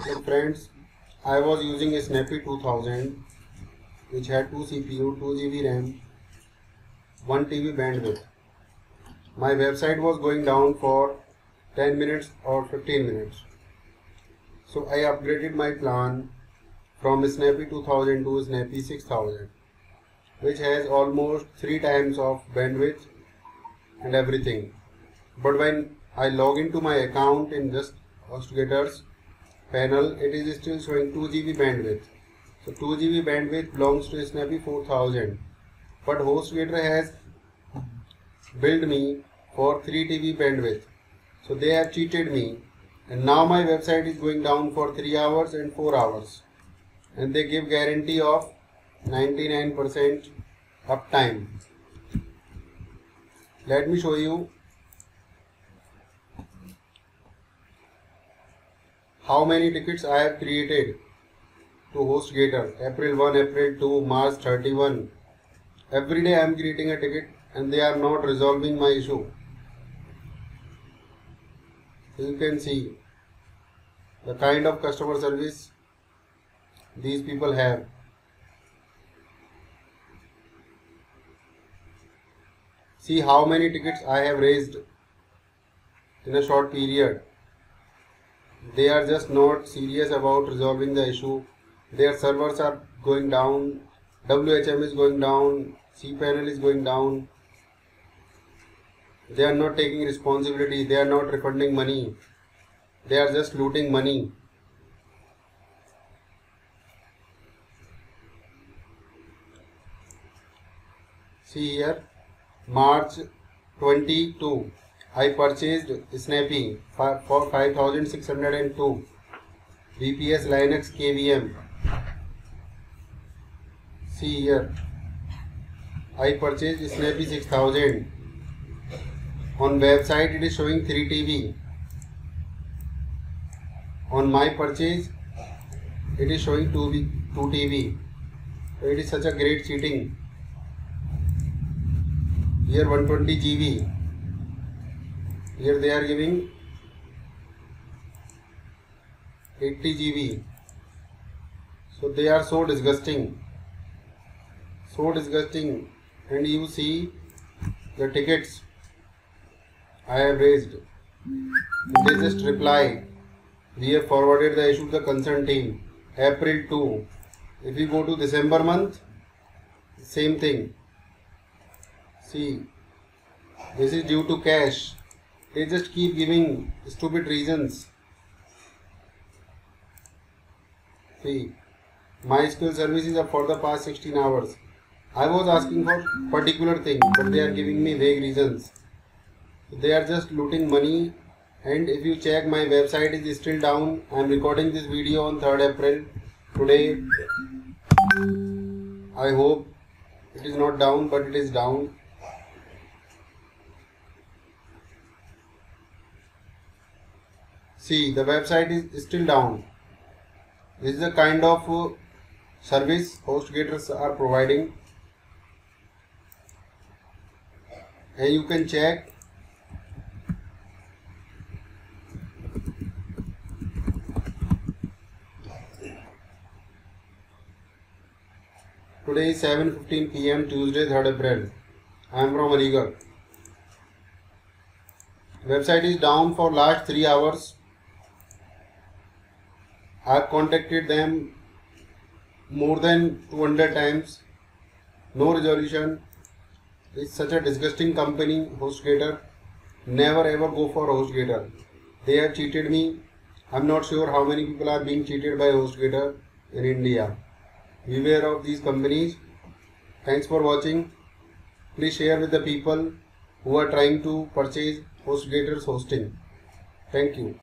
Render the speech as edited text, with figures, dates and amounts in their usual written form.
Look friends, I was using a Snappy 2000 which had 2 CPU, 2 GB RAM, 1 TB bandwidth. My website was going down for 10 minutes or 15 minutes. So I upgraded my plan from Snappy 2000 to Snappy 6000, which has almost 3 times of bandwidth and everything. But when I log into my account in just Hostgator's panel, it is still showing 2 GB bandwidth. So 2 GB bandwidth belongs to Snappy 4000. But Hostgator has billed me for 3 TB bandwidth. So they have cheated me. And now my website is going down for 3 hours and 4 hours. And they give guarantee of 99% uptime. Let me show you how many tickets I have created to Hostgator. April 1, April 2, March 31. Every day I am creating a ticket and they are not resolving my issue. So you can see the kind of customer service these people have. See how many tickets I have raised in a short period. They are just not serious about resolving the issue. Their servers are going down, WHM is going down, cPanel is going down. They are not taking responsibility, they are not refunding money. They are just looting money. See here, March 22. I purchased Snappy for 5602 VPS Linux KVM. See here, I purchased Snappy 6000. On website it is showing 3 TB. On my purchase it is showing 2 TB. So it is such a great cheating. Here 120 GB. Here they are giving 80 GB. So they are so disgusting. So disgusting. And you see the tickets I have raised. They just reply, we have forwarded the issue to the concerned team. April 2. If you go to December month, same thing. See, this is due to cash. They just keep giving stupid reasons. See, my skill service is up for the past 16 hours. I was asking for particular thing, but they are giving me vague reasons. They are just looting money. And if you check, my website is still down. I am recording this video on 3rd April today. I hope it is not down, but it is down. See, the website is still down. This is the kind of service Hostgators are providing. And you can check. Today is 7:15 PM, Tuesday, 3rd April. I am from Aligarh. Website is down for last 3 hours. I have contacted them more than 200 times. No resolution. It's such a disgusting company, Hostgator. Never ever go for Hostgator. They have cheated me. I'm not sure how many people are being cheated by Hostgator in India. Beware of these companies. Thanks for watching. Please share with the people who are trying to purchase Hostgator's hosting. Thank you.